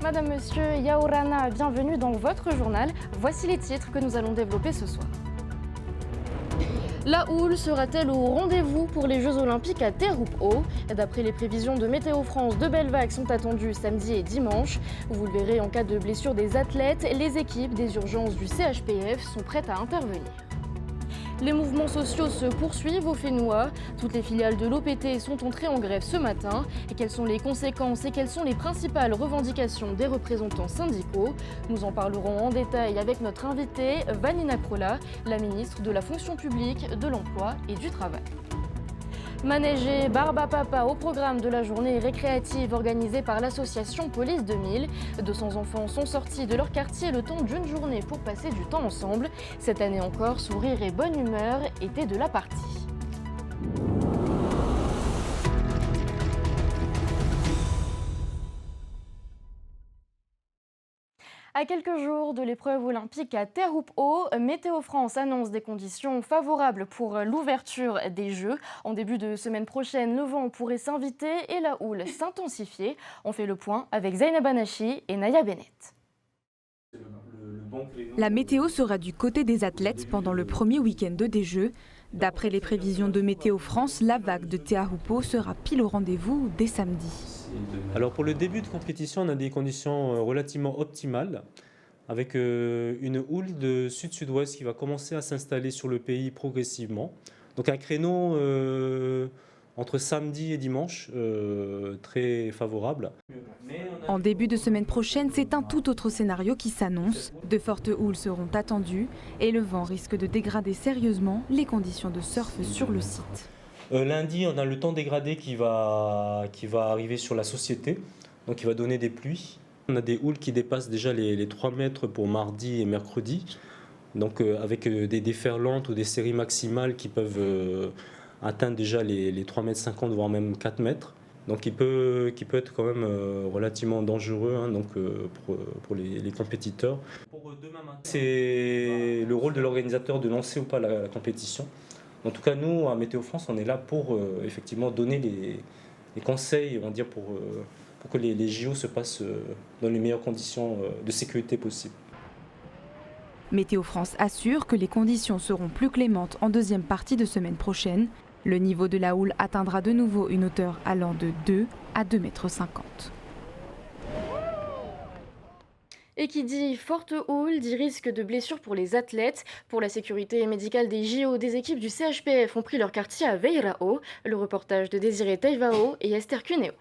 Madame, Monsieur, Yaorana, bienvenue dans votre journal. Voici les titres que nous allons développer ce soir. La houle sera-t-elle au rendez-vous pour les Jeux Olympiques à Teahupo'o? D'après les prévisions de Météo France, de belles vagues sont attendues samedi et dimanche. Vous le verrez, en cas de blessure des athlètes, les équipes des urgences du CHPF sont prêtes à intervenir. Les mouvements sociaux se poursuivent au Fénois. Toutes les filiales de l'OPT sont entrées en grève ce matin. Et quelles sont les conséquences et quelles sont les principales revendications des représentants syndicaux? Nous en parlerons en détail avec notre invitée, Vanina Krölla, la ministre de la Fonction publique, de l'Emploi et du Travail. Manège et barbe à papa au programme de la journée récréative organisée par l'association Police 2000. 200 enfants sont sortis de leur quartier le temps d'une journée pour passer du temps ensemble. Cette année encore, sourire et bonne humeur étaient de la partie. À quelques jours de l'épreuve olympique à Teahupo'o, Météo France annonce des conditions favorables pour l'ouverture des Jeux. En début de semaine prochaine, le vent pourrait s'inviter et la houle s'intensifier. On fait le point avec Zainab Anachi et Naya Bennett. La météo sera du côté des athlètes pendant le premier week-end des Jeux. D'après les prévisions de Météo France, la vague de Teahupo'o sera pile au rendez-vous dès samedi. Alors pour le début de compétition, on a des conditions relativement optimales avec une houle de sud-sud-ouest qui va commencer à s'installer sur le pays progressivement. Donc un créneau entre samedi et dimanche très favorable. En début de semaine prochaine, c'est un tout autre scénario qui s'annonce. De fortes houles seront attendues et le vent risque de dégrader sérieusement les conditions de surf sur le site. Lundi, on a le temps dégradé qui va arriver sur la société, donc il va donner des pluies. On a des houles qui dépassent déjà les 3 mètres pour mardi et mercredi, donc avec des déferlantes ou des séries maximales qui peuvent atteindre déjà les 3,50 m, voire même 4 mètres. Donc qui peut être quand même relativement dangereux pour les compétiteurs. Pour demain matin, c'est le rôle de l'organisateur de lancer ou pas la compétition. En tout cas, nous, à Météo France, on est là pour effectivement donner les conseils, on va dire, pour que les JO se passent dans les meilleures conditions de sécurité possibles. Météo France assure que les conditions seront plus clémentes en deuxième partie de semaine prochaine. Le niveau de la houle atteindra de nouveau une hauteur allant de 2 à 2,50 m. Et qui dit forte houle dit risque de blessures pour les athlètes. Pour la sécurité médicale des JO, des équipes du CHPF ont pris leur quartier à Veirao. Le reportage de Désiré Teivao et Esther Cuneo.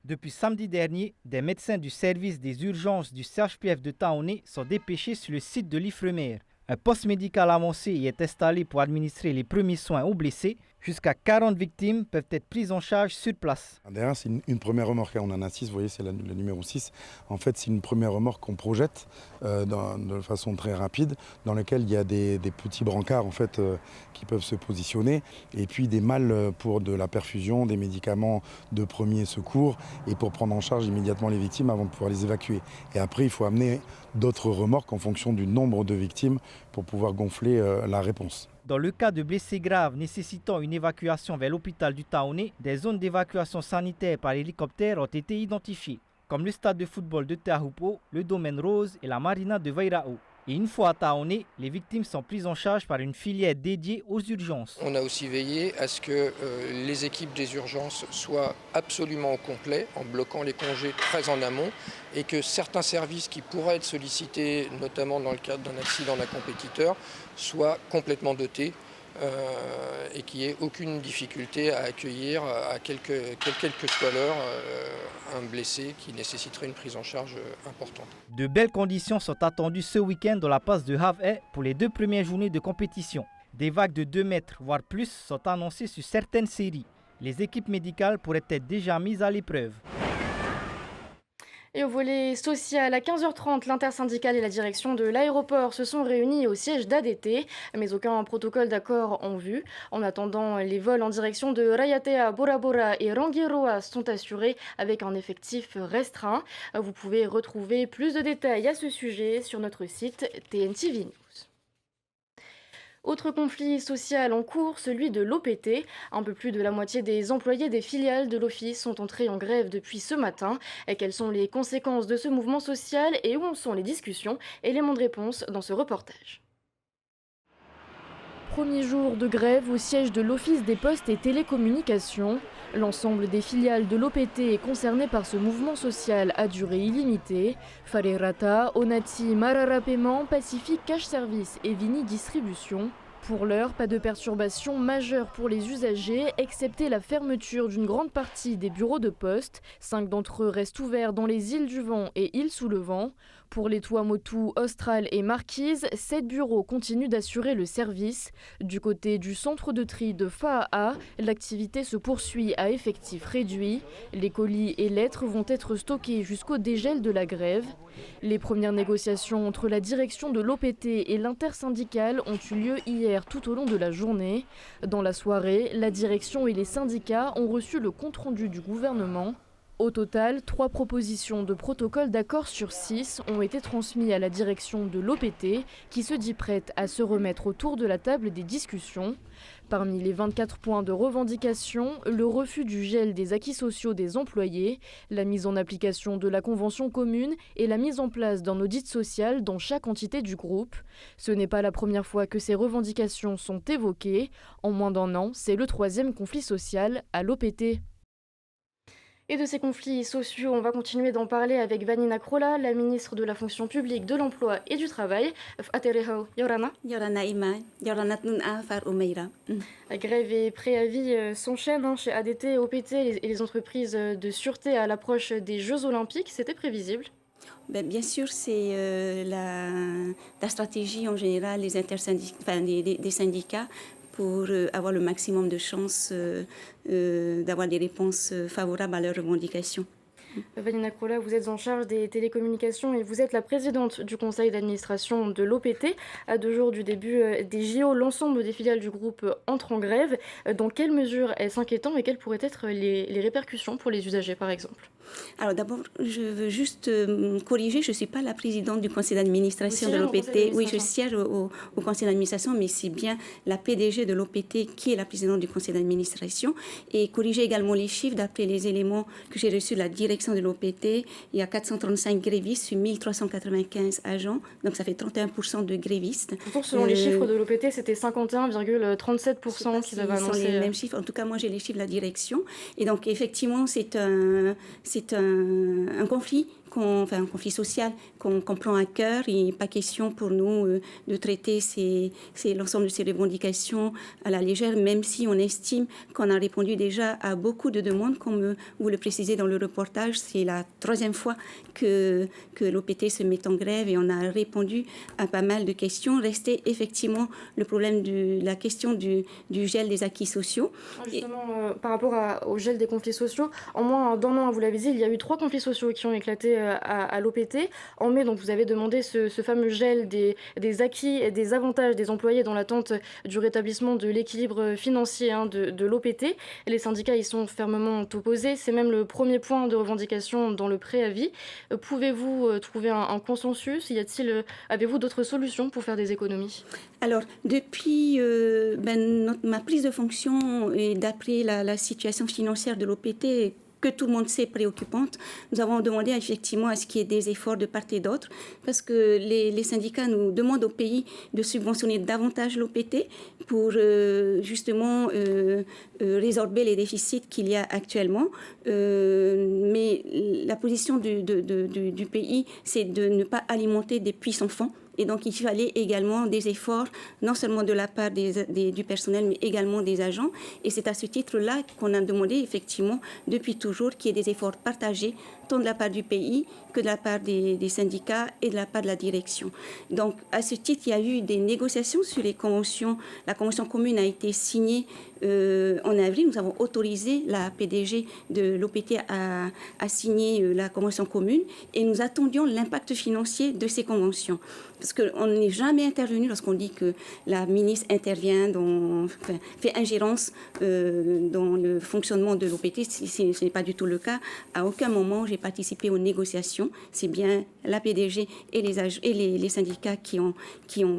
Depuis samedi dernier, des médecins du service des urgences du CHPF de Taoné sont dépêchés sur le site de l'Ifremer. Un poste médical avancé y est installé pour administrer les premiers soins aux blessés. Jusqu'à 40 victimes peuvent être prises en charge sur place. Derrière, c'est une première remorque. On en a 6, vous voyez, c'est le numéro 6. En fait, c'est une première remorque qu'on projette de façon très rapide, dans laquelle il y a des petits brancards en fait, qui peuvent se positionner, et puis des malles pour de la perfusion, des médicaments de premier secours, et pour prendre en charge immédiatement les victimes avant de pouvoir les évacuer. Et après, il faut amener d'autres remorques en fonction du nombre de victimes pour pouvoir gonfler la réponse. Dans le cas de blessés graves nécessitant une évacuation vers l'hôpital du Taoné, des zones d'évacuation sanitaire par hélicoptère ont été identifiées, comme le stade de football de Teahupo'o, le domaine Rose et la marina de Veirao. Et une fois à Taoné, les victimes sont prises en charge par une filière dédiée aux urgences. On a aussi veillé à ce que les équipes des urgences soient absolument au complet, en bloquant les congés très en amont, et que certains services qui pourraient être sollicités, notamment dans le cadre d'un accident d'un compétiteur, soient complètement dotés et qu'il n'y ait aucune difficulté à accueillir, quelle que soit l'heure, un blessé qui nécessiterait une prise en charge importante. De belles conditions sont attendues ce week-end dans la passe de Havre pour les 2 premières journées de compétition. Des vagues de 2 mètres, voire plus, sont annoncées sur certaines séries. Les équipes médicales pourraient être déjà mises à l'épreuve. Et au volet social, à 15h30, l'intersyndicale et la direction de l'aéroport se sont réunis au siège d'ADT, mais aucun protocole d'accord en vue. En attendant, les vols en direction de Rayatea, Bora Bora et Rangiroa sont assurés avec un effectif restreint. Vous pouvez retrouver plus de détails à ce sujet sur notre site TNTV News. Autre conflit social en cours, celui de l'OPT. Un peu plus de la moitié des employés des filiales de l'office sont entrés en grève depuis ce matin. Et quelles sont les conséquences de ce mouvement social et où en sont les discussions? Éléments de réponse dans ce reportage. Premier jour de grève au siège de l'Office des postes et télécommunications. L'ensemble des filiales de l'OPT est concerné par ce mouvement social à durée illimitée. Farerata, Onati, Marara Paiement, Pacific Cash Service et Vini Distribution. Pour l'heure, pas de perturbations majeures pour les usagers, excepté la fermeture d'une grande partie des bureaux de poste. 5 d'entre eux restent ouverts dans les îles du Vent et îles sous le vent. Pour les Tuamotu, Austral et Marquise, 7 bureaux continuent d'assurer le service. Du côté du centre de tri de Faa'a, l'activité se poursuit à effectif réduit. Les colis et lettres vont être stockés jusqu'au dégel de la grève. Les premières négociations entre la direction de l'OPT et l'intersyndicale ont eu lieu hier tout au long de la journée. Dans la soirée, la direction et les syndicats ont reçu le compte-rendu du gouvernement. Au total, 3 propositions de protocole d'accord sur 6 ont été transmises à la direction de l'OPT qui se dit prête à se remettre autour de la table des discussions. Parmi les 24 points de revendication, le refus du gel des acquis sociaux des employés, la mise en application de la convention commune et la mise en place d'un audit social dans chaque entité du groupe. Ce n'est pas la première fois que ces revendications sont évoquées. En moins d'1 an, c'est le 3e conflit social à l'OPT. Et de ces conflits sociaux, on va continuer d'en parler avec Vanina Krölla, la ministre de la fonction publique, de l'emploi et du travail. Yorana. Grève et préavis s'enchaînent chez ADT, OPT et les entreprises de sûreté à l'approche des Jeux Olympiques. C'était prévisible? Bien sûr, c'est la stratégie en général des syndicats pour avoir le maximum de chances d'avoir des réponses favorables à leurs revendications. Vanina Krölla, vous êtes en charge des télécommunications et vous êtes la présidente du conseil d'administration de l'OPT. À 2 jours du début des JO, l'ensemble des filiales du groupe entrent en grève. Dans quelle mesure est-ce inquiétant et quelles pourraient être les répercussions pour les usagers, par exemple? Alors d'abord, je veux juste corriger, je ne suis pas la présidente du conseil d'administration de l'OPT. Oui, je siège au conseil d'administration, mais c'est bien la PDG de l'OPT qui est la présidente du conseil d'administration. Et corriger également les chiffres d'après les éléments que j'ai reçus de la direction de l'OPT. Il y a 435 grévistes sur 1395 agents, donc ça fait 31% de grévistes. Pour selon les chiffres de l'OPT, c'était 51,37% qu'ils avaient annoncé. Ce sont les mêmes chiffres. En tout cas, moi, j'ai les chiffres de la direction. Et donc, effectivement, c'est un conflit, un conflit social qu'on prend à cœur. Il n'est pas question pour nous de traiter l'ensemble de ces revendications à la légère, même si on estime qu'on a répondu déjà à beaucoup de demandes, comme vous le précisez dans le reportage. C'est la 3e fois que l'OPT se met en grève et on a répondu à pas mal de questions. Restait effectivement le problème de la question du gel des acquis sociaux. Justement, par rapport au gel des conflits sociaux, en moins d'1 an, vous l'avez dit, il y a eu 3 conflits sociaux qui ont éclaté à l'OPT. En mai, donc, vous avez demandé ce fameux gel des acquis et des avantages des employés dans l'attente du rétablissement de l'équilibre financier de l'OPT. Les syndicats y sont fermement opposés. C'est même le premier point de revendication dans le préavis. Pouvez-vous trouver un consensus? Avez-vous d'autres solutions pour faire des économies? Alors, depuis ma prise de fonction et d'après la situation financière de l'OPT, que tout le monde sait préoccupante, nous avons demandé effectivement à ce qu'il y ait des efforts de part et d'autre, parce que les syndicats nous demandent au pays de subventionner davantage l'OPT pour justement résorber les déficits qu'il y a actuellement. Mais la position du pays, c'est de ne pas alimenter des puits sans fond. Et donc, il fallait également des efforts, non seulement de la part du personnel, mais également des agents. Et c'est à ce titre-là qu'on a demandé, effectivement, depuis toujours, qu'il y ait des efforts partagés, tant de la part du pays que de la part des syndicats et de la part de la direction. Donc, à ce titre, il y a eu des négociations sur les conventions. La convention commune a été signée en avril. Nous avons autorisé la PDG de l'OPT à signer la convention commune et nous attendions l'impact financier de ces conventions. Parce qu'on n'est jamais intervenu lorsqu'on dit que la ministre intervient, fait ingérence dans le fonctionnement de l'OPT. Ce n'est pas du tout le cas. À aucun moment, j'ai j'ai participé aux négociations. C'est bien la PDG et les syndicats qui ont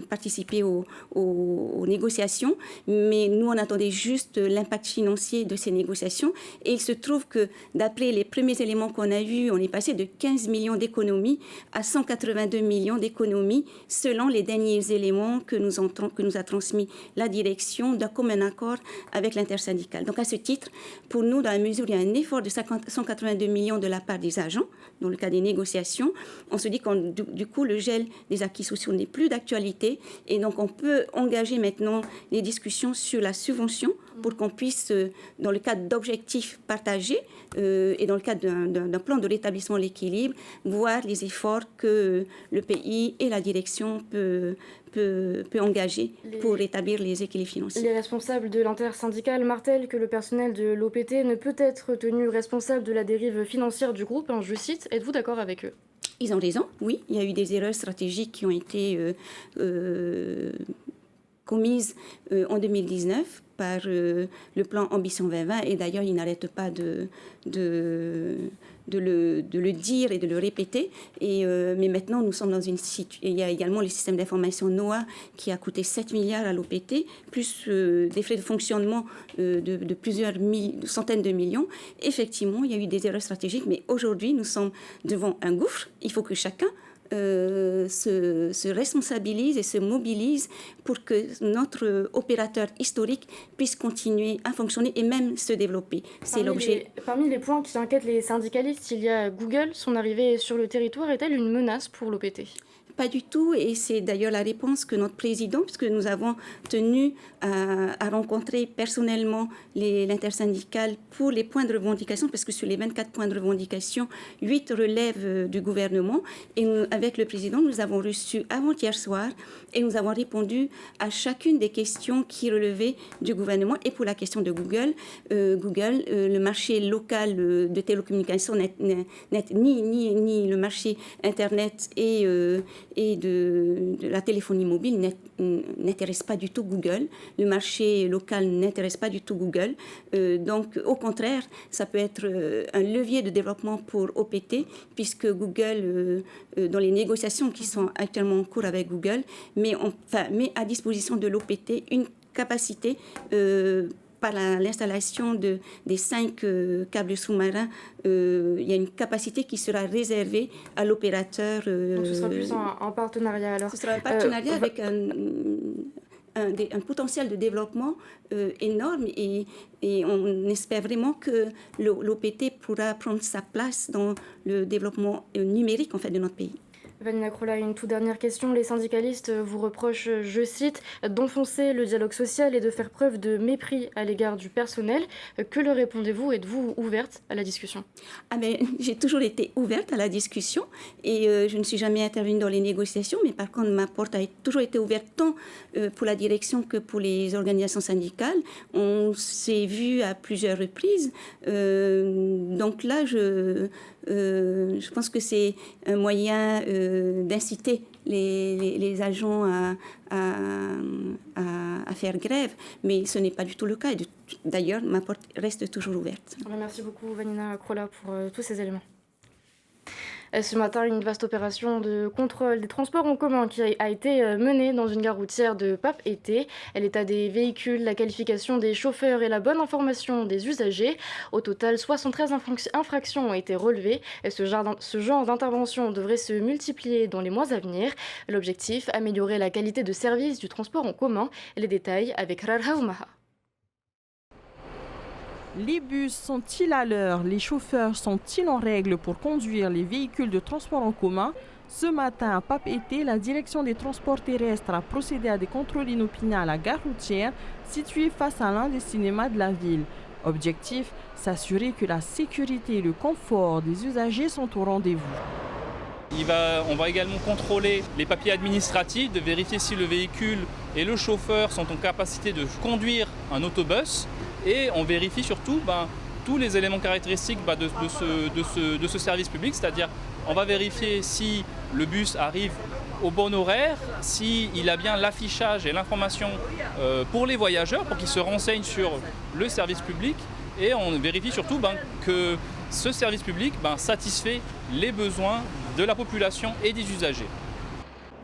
participé aux négociations. Mais nous, on attendait juste l'impact financier de ces négociations. Et il se trouve que, d'après les premiers éléments qu'on a eus, on est passé de 15 millions d'économies à 182 millions d'économies, selon les derniers éléments que nous a transmis la direction d'un commun accord avec l'intersyndicale. Donc, à ce titre, pour nous, dans la mesure où il y a un effort de 182 millions de la part des agents, dans le cas des négociations, on se dit que du coup, le gel des acquis sociaux n'est plus d'actualité et donc on peut engager maintenant les discussions sur la subvention pour qu'on puisse, dans le cadre d'objectifs partagés et dans le cadre d'un plan de rétablissement de l'équilibre, voir les efforts que le pays et la direction peut engager pour rétablir les équilibres financiers. Les responsables de l'intersyndicale martèlent que le personnel de l'OPT ne peut être tenu responsable de la dérive financière du groupe. Je cite, êtes-vous d'accord avec eux ? Ils ont raison, oui. Il y a eu des erreurs stratégiques qui ont été commises en 2019 par le plan Ambition 2020 et d'ailleurs ils n'arrêtent pas de le dire et de le répéter. Mais maintenant nous sommes dans une situation. Il y a également le système d'information NOAA qui a coûté 7 milliards à l'OPT, plus des frais de fonctionnement de plusieurs centaines de millions. Effectivement, il y a eu des erreurs stratégiques, mais aujourd'hui nous sommes devant un gouffre. Il faut que chacun se responsabilise et se mobilise pour que notre opérateur historique puisse continuer à fonctionner et même se développer. C'est l'objet. Parmi les points qui inquiètent les syndicalistes, il y a Google. Son arrivée sur le territoire est-elle une menace pour l'OPT ? Pas du tout, et c'est d'ailleurs la réponse que notre président, puisque nous avons tenu à rencontrer personnellement l'intersyndicale pour les points de revendication, parce que sur les 24 points de revendication, 8 relèvent du gouvernement. Et avec le président, nous avons reçu avant-hier soir et nous avons répondu à chacune des questions qui relevaient du gouvernement. Et pour la question de Google, le marché local de télécommunications n'est ni le marché Internet et de la téléphonie mobile n'intéresse pas du tout Google. Le marché local n'intéresse pas du tout Google. Donc, au contraire, ça peut être un levier de développement pour OPT, puisque Google, dans les négociations qui sont actuellement en cours avec Google, met à disposition de l'OPT une capacité par l'installation des 5 câbles sous-marins, il y a une capacité qui sera réservée à l'opérateur. Donc ce sera plus un partenariat alors. Ce sera un partenariat avec un potentiel de développement énorme et on espère vraiment que l'OPT pourra prendre sa place dans le développement numérique en fait, de notre pays. Vanina Krolla, une toute dernière question. Les syndicalistes vous reprochent, je cite, d'enfoncer le dialogue social et de faire preuve de mépris à l'égard du personnel. Que leur répondez-vous ? Êtes-vous ouverte à la discussion ? J'ai toujours été ouverte à la discussion et je ne suis jamais intervenue dans les négociations, mais par contre, ma porte a toujours été ouverte tant pour la direction que pour les organisations syndicales. On s'est vu à plusieurs reprises. Donc là, je pense que c'est un moyen d'inciter les agents à faire grève, mais ce n'est pas du tout le cas. D'ailleurs, ma porte reste toujours ouverte. Merci beaucoup, Vanina Krolla, pour tous ces éléments. Ce matin, une vaste opération de contrôle des transports en commun qui a été menée dans une gare routière de Papeete. L'état des véhicules, la qualification des chauffeurs et la bonne information des usagers. Au total, 73 infractions ont été relevées. Ce genre d'intervention devrait se multiplier dans les mois à venir. L'objectif, améliorer la qualité de service du transport en commun. Les détails avec Rarha Oumaha. Les bus sont-ils à l'heure? Les chauffeurs sont-ils en règle pour conduire les véhicules de transport en commun? Ce matin, à Papeete, la direction des transports terrestres a procédé à des contrôles inopinés à la gare routière située face à l'un des cinémas de la ville. Objectif, s'assurer que la sécurité et le confort des usagers sont au rendez-vous. On va également contrôler les papiers administratifs, de vérifier si le véhicule et le chauffeur sont en capacité de conduire un autobus. Et on vérifie surtout tous les éléments caractéristiques de ce service public, c'est-à-dire on va vérifier si le bus arrive au bon horaire, s'il a bien l'affichage et l'information pour les voyageurs, pour qu'ils se renseignent sur le service public. Et on vérifie surtout que ce service public satisfait les besoins de la population et des usagers.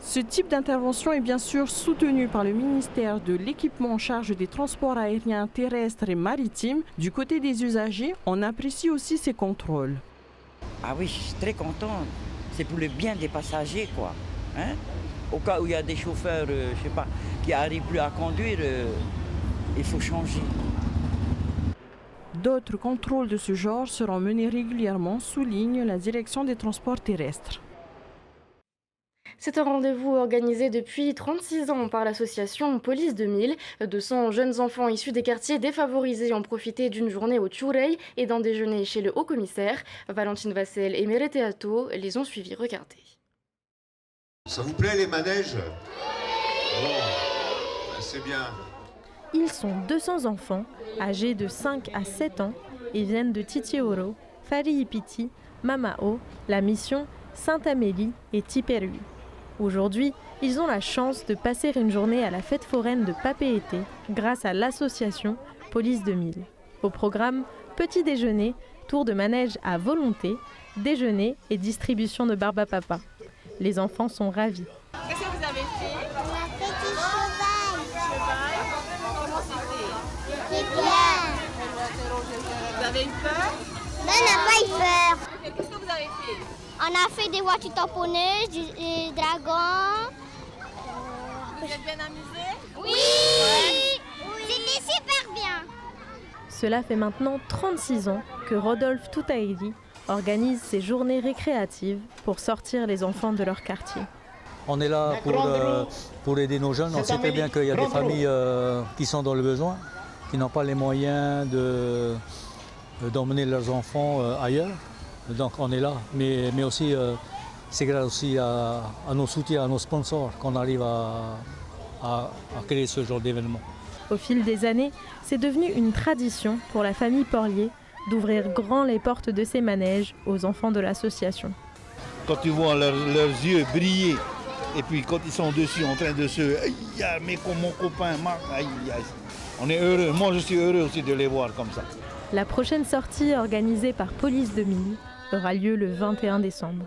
Ce type d'intervention est bien sûr soutenu par le ministère de l'Équipement en charge des transports aériens, terrestres et maritimes. Du côté des usagers, on apprécie aussi ces contrôles. Ah oui, je suis très contente. C'est pour le bien des passagers, quoi. Hein? Au cas où il y a des chauffeurs, qui n'arrivent plus à conduire, il faut changer. D'autres contrôles de ce genre seront menés régulièrement, souligne la direction des transports terrestres. C'est un rendez-vous organisé depuis 36 ans par l'association Police 2000. 200 jeunes enfants issus des quartiers défavorisés ont profité d'une journée au Tchourey et d'un déjeuner chez le haut-commissaire. Valentine Vassel et Merete Atto les ont suivis. Regardez. Ça vous plaît les manèges? Bon, c'est bien. Ils sont 200 enfants, âgés de 5 à 7 ans, et viennent de Titioro, Fariipiti, Mamao, La Mission, Sainte-Amélie et Tiperu. Aujourd'hui, ils ont la chance de passer une journée à la fête foraine de Papeete grâce à l'association Police 2000. Au programme, petit déjeuner, tour de manège à volonté, déjeuner et distribution de barbe à papa. Les enfants sont ravis. Qu'est-ce que vous avez fait? On a fait du cheval. Comment c'était? C'est bien. Vous avez eu peur? Non, on n'a pas eu peur. Qu'est-ce que vous avez fait? On a fait des voitures tamponneuses, des dragons. Vous êtes bien amusés? Oui, C'était super bien. Cela fait maintenant 36 ans que Rodolphe Toutaïri organise ces journées récréatives pour sortir les enfants de leur quartier. On est là pour aider nos jeunes. On sait très bien qu'il y a des familles qui sont dans le besoin, qui n'ont pas les moyens d'emmener leurs enfants ailleurs. Donc on est là, mais aussi c'est grâce aussi à nos soutiens, à nos sponsors qu'on arrive à créer ce genre d'événement. Au fil des années, c'est devenu une tradition pour la famille Porlier d'ouvrir grand les portes de ces manèges aux enfants de l'association. Quand tu vois leurs yeux briller, et puis quand ils sont dessus en train de se... mais comme mon copain Marc, on est heureux. Moi je suis heureux aussi de les voir comme ça. La prochaine sortie organisée par Police 2000 aura lieu le 21 décembre.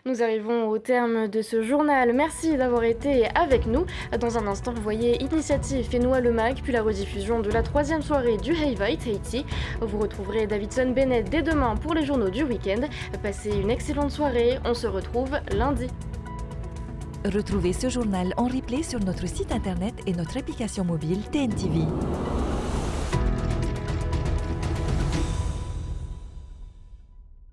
Nous arrivons au terme de ce journal. Merci d'avoir été avec nous. Dans un instant, vous voyez Initiative Fénois le Mag, puis la rediffusion de la 3e soirée du Heivait Haïti. Vous retrouverez Davidson Bennett dès demain pour les journaux du week-end. Passez une excellente soirée. On se retrouve lundi. Retrouvez ce journal en replay sur notre site internet et notre application mobile TNTV.